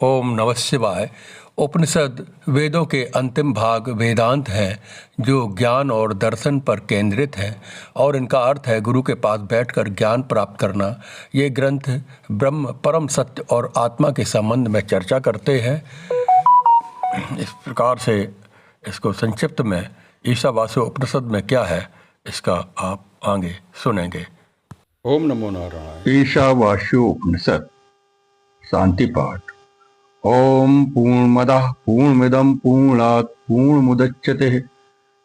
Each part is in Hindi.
ओम नमः शिवाय। उपनिषद वेदों के अंतिम भाग वेदांत है, जो ज्ञान और दर्शन पर केंद्रित है और इनका अर्थ है गुरु के पास बैठकर ज्ञान प्राप्त करना। ये ग्रंथ ब्रह्म, परम सत्य और आत्मा के संबंध में चर्चा करते हैं। इस प्रकार से इसको संक्षिप्त में ईशावास्य उपनिषद में क्या है, इसका आप आगे सुनेंगे। ओम नमो नारायण। ईशावास्योपनिषद शांति पाठ। ओम पूर्णमदः पूर्णमिदं पूर्णात् पूर्णमुदच्यते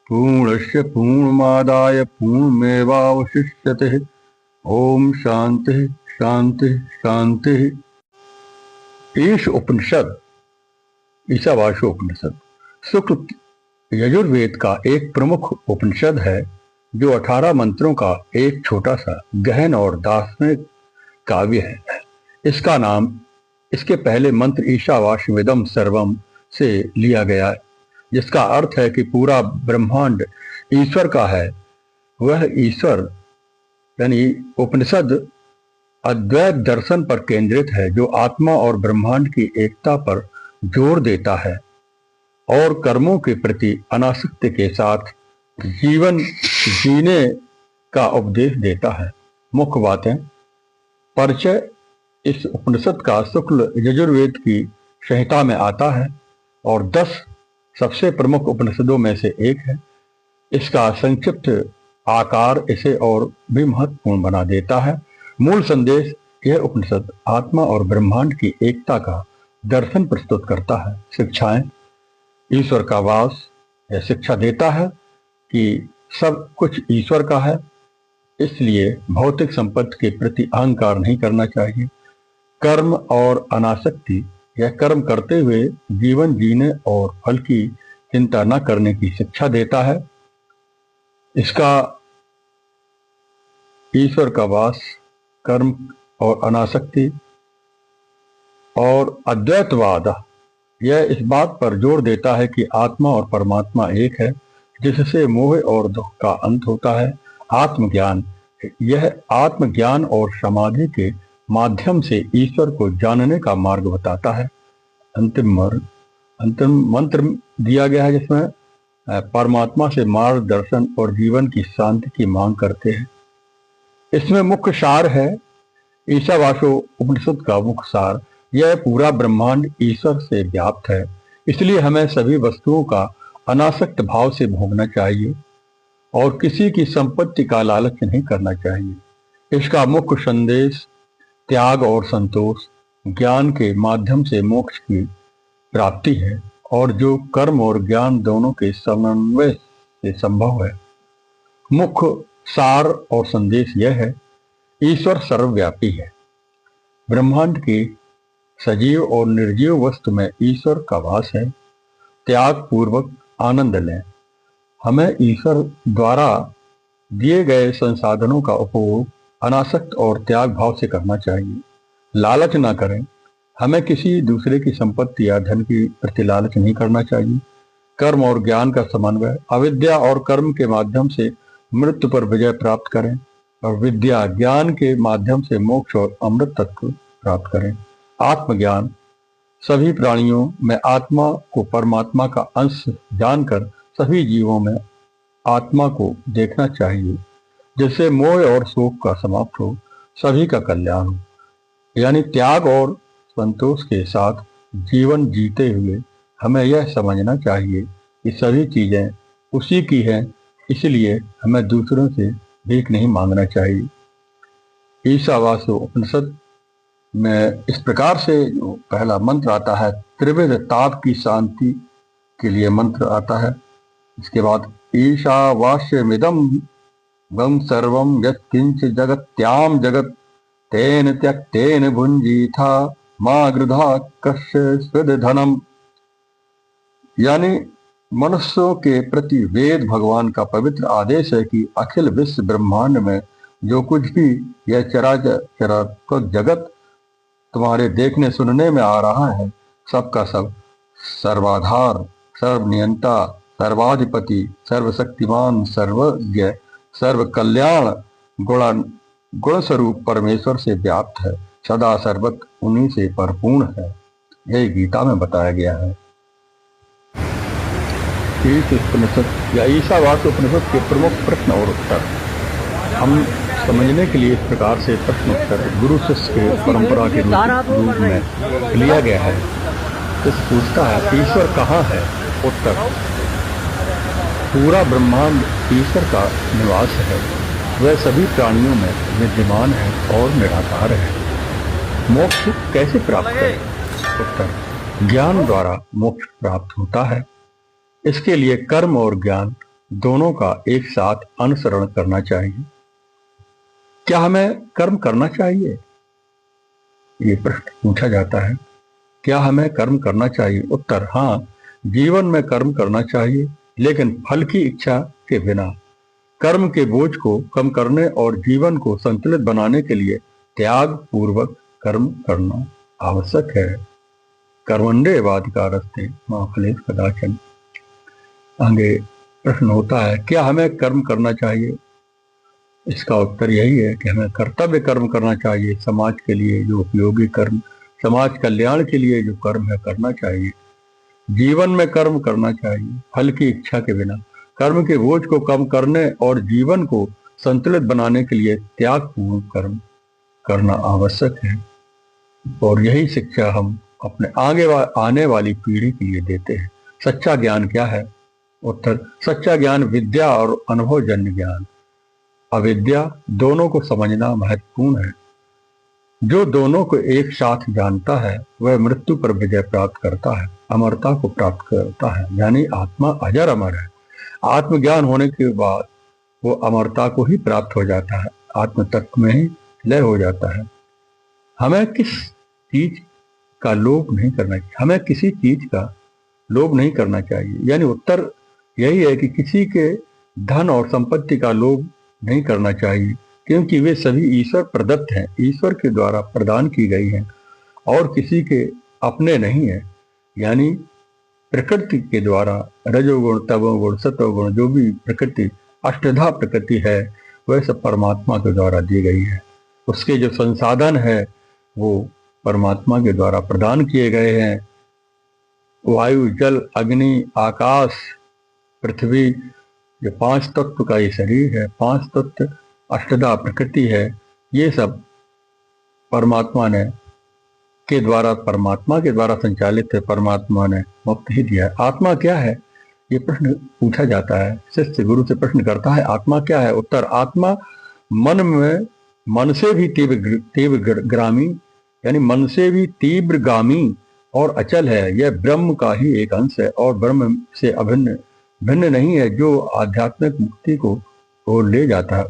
पूर्णस्य पूर्णमादाय पूर्णमेवावशिष्यते। ओम शांति शांति शांति। ईश उपनिषद, ईशावास्योपनिषद शुक्ल यजुर्वेद का एक प्रमुख उपनिषद है, जो 18 मंत्रों का एक छोटा सा गहन और दार्शनिक काव्य है। इसका नाम इसके पहले मंत्र ईशावास्यमिदं सर्वम से लिया गया है, जिसका अर्थ है कि पूरा ब्रह्मांड ईश्वर का है। वह ईश्वर यानी उपनिषद अद्वैत दर्शन पर केंद्रित है, जो आत्मा और ब्रह्मांड की एकता पर जोर देता है और कर्मों के प्रति अनासक्ति के साथ जीवन जीने का उपदेश देता है। मुख्य बातें। परिचय। इस उपनिषद का शुक्ल यजुर्वेद की संहिता में आता है और 10 सबसे प्रमुख उपनिषदों में से एक है। इसका संक्षिप्त आकार इसे और भी महत्वपूर्ण बना देता है। मूल संदेश। यह उपनिषद आत्मा और ब्रह्मांड की एकता का दर्शन प्रस्तुत करता है। शिक्षाएं। ईश्वर का वास। यह शिक्षा देता है कि सब कुछ ईश्वर का है, इसलिए भौतिक संपत्ति के प्रति अहंकार नहीं करना चाहिए। कर्म और अनासक्ति। यह कर्म करते हुए जीवन जीने और फल की चिंता न करने की शिक्षा देता है। इसका ईश्वर का वास, कर्म और अनासक्ति और अद्वैतवाद। यह इस बात पर जोर देता है कि आत्मा और परमात्मा एक है, जिससे मोह और दुख का अंत होता है। आत्मज्ञान। यह आत्मज्ञान और समाधि के माध्यम से ईश्वर को जानने का मार्ग बताता है। अंतिम मंत्र दिया गया है, जिसमें परमात्मा से मार्गदर्शन और जीवन की शांति की मांग करते हैं। इसमें मुख्य सार है ईशावास्य उपनिषद का मुख्य सार। यह पूरा ब्रह्मांड ईश्वर से व्याप्त है, इसलिए हमें सभी वस्तुओं का अनासक्त भाव से भोगना चाहिए और किसी की संपत्ति का लालच नहीं करना चाहिए। इसका मुख्य संदेश त्याग और संतोष, ज्ञान के माध्यम से मोक्ष की प्राप्ति है, और जो कर्म और ज्ञान दोनों के समन्वय से संभव है। मुख्य सार और संदेश यह है, ईश्वर सर्वव्यापी है। ब्रह्मांड की सजीव और निर्जीव वस्तु में ईश्वर का वास है। त्याग पूर्वक आनंद लें। हमें ईश्वर द्वारा दिए गए संसाधनों का उपयोग अनासक्त और त्याग भाव से करना चाहिए। लालच ना करें। हमें किसी दूसरे की संपत्ति या धन की प्रति लालच नहीं करना चाहिए। कर्म और ज्ञान का समन्वय। अविद्या और कर्म के माध्यम से मृत्यु पर विजय प्राप्त करें और विद्या ज्ञान के माध्यम से मोक्ष और अमृत तत्व प्राप्त करें। आत्मज्ञान। सभी प्राणियों में आत्मा को परमात्मा का अंश जानकर सभी जीवों में आत्मा को देखना चाहिए, जिससे मोह और शोक का समाप्त हो, सभी का कल्याण हो। यानी त्याग और संतोष के साथ जीवन जीते हुए हमें यह समझना चाहिए कि सभी चीजें उसी की हैं, इसलिए हमें दूसरों से भीख नहीं मांगना चाहिए। ईशावास्य उपनिषद में इस प्रकार से जो पहला मंत्र आता है, त्रिविध ताप की शांति के लिए मंत्र आता है। इसके बाद ईशावास्यमिदं वं सर्वं यत्किंच जगत्यां जगत् तेन त्यक्तेन भुंजीथा मा गृधा कस्य स्विद्धनम्। यानी मनुष्यों के प्रति वेद भगवान का पवित्र आदेश है कि अखिल विश्व ब्रह्मांड में जो कुछ भी यह चराचर जगत तुम्हारे देखने सुनने में आ रहा है, सबका सब सर्वाधार, सर्वनियंता, सर्वाधिपति, सर्वशक्तिमान, सर्वज्ञ, सर्व कल्याण गुण स्वरूप परमेश्वर से व्याप्त है, सदा सर्वत्र उन्हीं से परिपूर्ण है। यही गीता में बताया गया है। ईश उपनिषद या ईशावास्य उपनिषद के प्रमुख प्रश्न और उत्तर हम समझने के लिए इस प्रकार से प्रश्न उत्तर गुरु शिष्य के परंपरा के रूप में लिया गया है। शिष्य पूछता है, ईश्वर कहाँ है? उत्तर, पूरा ब्रह्मांड ईश्वर का निवास है। वह सभी प्राणियों में विद्यमान है और निराकार है। मोक्ष कैसे प्राप्त करें? उत्तर, ज्ञान द्वारा मोक्ष प्राप्त होता है। इसके लिए कर्म और ज्ञान दोनों का एक साथ अनुसरण करना चाहिए। क्या हमें कर्म करना चाहिए? ये प्रश्न पूछा जाता है। क्या हमें कर्म करना चाहिए? उत्तर, हाँ, जीवन में कर्म करना चाहिए, लेकिन फल की इच्छा के बिना। कर्म के बोझ को कम करने और जीवन को संतुलित बनाने के लिए त्याग पूर्वक कर्म करना आवश्यक है। कर्मण्येवाधिकारस्ते मा फलेषु कदाचन। आगे प्रश्न होता है, क्या हमें कर्म करना चाहिए? इसका उत्तर यही है कि हमें कर्तव्य कर्म करना चाहिए। समाज के लिए जो उपयोगी कर्म, समाज कल्याण के लिए जो कर्म है करना चाहिए। जीवन में कर्म करना चाहिए, फल की इच्छा के बिना। कर्म के बोझ को कम करने और जीवन को संतुलित बनाने के लिए त्यागपूर्ण कर्म करना आवश्यक है। और यही शिक्षा हम अपने आने वाली पीढ़ी के लिए देते हैं। सच्चा ज्ञान क्या है? उत्तर, सच्चा ज्ञान विद्या और अनुभवजन्य ज्ञान, अविद्या दोनों को समझना महत्वपूर्ण है। जो दोनों को एक साथ जानता है वह मृत्यु पर विजय प्राप्त करता है, अमरता को प्राप्त करता है, यानी आत्मा अजर अमर है। आत्मज्ञान होने के बाद वो अमरता को ही प्राप्त हो जाता है, आत्म तत्व में ही लय हो जाता है। हमें किस चीज का लोभ नहीं करना चाहिए? हमें किसी चीज का लोभ नहीं करना चाहिए, यानी उत्तर यही है कि किसी के धन और संपत्ति का लोभ नहीं करना चाहिए, क्योंकि वे सभी ईश्वर प्रदत्त हैं, ईश्वर के द्वारा प्रदान की गई हैं और किसी के अपने नहीं है। यानी प्रकृति के द्वारा रजोगुण, तमोगुण, सतोगुण, जो भी प्रकृति अष्टधा प्रकृति है वह सब परमात्मा के द्वारा दी गई है। उसके जो संसाधन है वो परमात्मा के द्वारा प्रदान किए गए हैं। वायु, जल, अग्नि, आकाश, पृथ्वी, जो पांच तत्व का ये शरीर है, पांच तत्व अष्टधा प्रकृति है, ये सब परमात्मा के द्वारा संचालित है। परमात्मा ने मुक्त ही दिया है। आत्मा क्या है? ये प्रश्न पूछा जाता है। शिष्य गुरु से प्रश्न करता है, आत्मा क्या है? उत्तर, आत्मा मन से भी तीव्रगामी, यानी मन से भी तीव्रगामी और अचल है। यह ब्रह्म का ही एक अंश है और ब्रह्म से भिन्न नहीं है, जो आध्यात्मिक मुक्ति को ओर ले जाता है।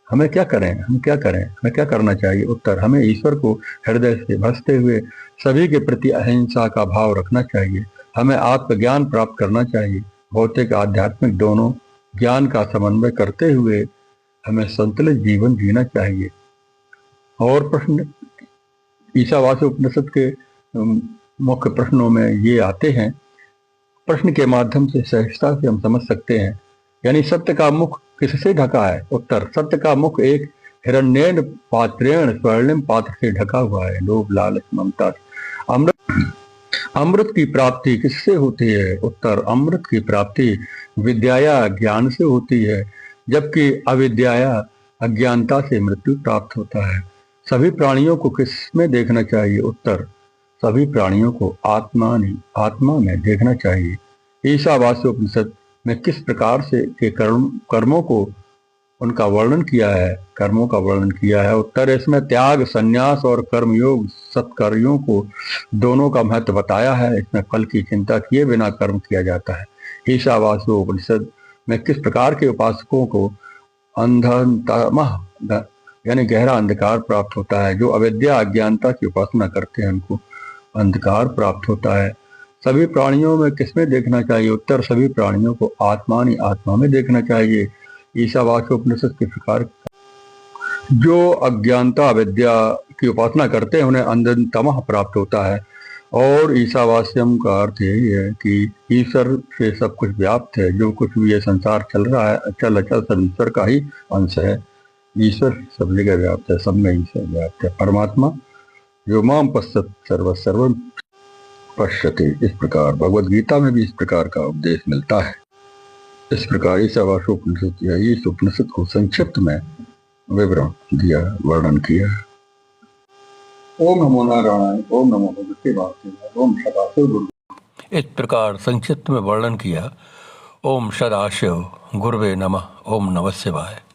हमें क्या करें? हमें क्या करना चाहिए? उत्तर, हमें ईश्वर को हृदय से भसते हुए सभी के प्रति अहिंसा का भाव रखना चाहिए। हमें आत्मज्ञान प्राप्त करना चाहिए। भौतिक आध्यात्मिक दोनों ज्ञान का समन्वय करते हुए हमें संतुलित जीवन जीना चाहिए। और प्रश्न ईशावास्य उपनिषद के मुख्य प्रश्नों में ये आते हैं। प्रश्न के माध्यम से सहजता से हम समझ सकते हैं, यानी सत्य का मुख किससे ढका है? उत्तर, सत्य का मुख एक हिरण्येन पात्रेण स्वर्णिम पात्र से ढका हुआ है। लोभ, लालच, ममता। अमृत की प्राप्ति किससे होती है? उत्तर, अमृत की प्राप्ति विद्याया ज्ञान से होती है, जबकि अविद्याया अज्ञानता से मृत्यु प्राप्त होता है। सभी प्राणियों को किस में देखना चाहिए? उत्तर, सभी प्राणियों को आत्मा में देखना चाहिए। ईशावास्य उपनिषद में किस प्रकार से के कर्मों को उनका वर्णन किया है? कर्मों का वर्णन किया है। उत्तर, इसमें त्याग, संन्यास और कर्मयोग सत्कार्यों को दोनों का महत्व बताया है। इसमें फल की चिंता किए बिना कर्म किया जाता है। ईशावास्य उपनिषद में किस प्रकार के उपासकों को अंधतमः यानी गहरा अंधकार प्राप्त होता है। जो अविद्या अज्ञानता की उपासना करते हैं उनको अंधकार प्राप्त होता है। सभी प्राणियों में किसमें देखना चाहिए? उत्तर, सभी प्राणियों को आत्मा में देखना चाहिए। ईशावास्य उपनिषद के प्रकार जो अज्ञानता अविद्या की उपासना करते हैं उन्हें अंधतमः प्राप्त होता है। और ईशावास्यम का अर्थ यही है कि ईश्वर से सब कुछ व्याप्त है। जो कुछ भी ये संसार चल रहा है, अचल सब ईश्वर का ही अंश है। ईश्वर सब जगह व्याप्त है, सब में ईश्वर व्याप्त है। परमात्मा जो माम पश्चात सर्वम पश्यते। इस प्रकार भगवद गीता में भी इस प्रकार का उपदेश मिलता है। इस प्रकार इस उपनिषद को संक्षिप्त में विवरण दिया, वर्णन किया। ओम नमो नारायण, ओम नमो भगवते वासुदेवाय, ओम सदाशिव गुरु। इस प्रकार संक्षिप्त में वर्णन किया। ओम सदाशिव गुरुवे नमः। ओम नमः शिवाय।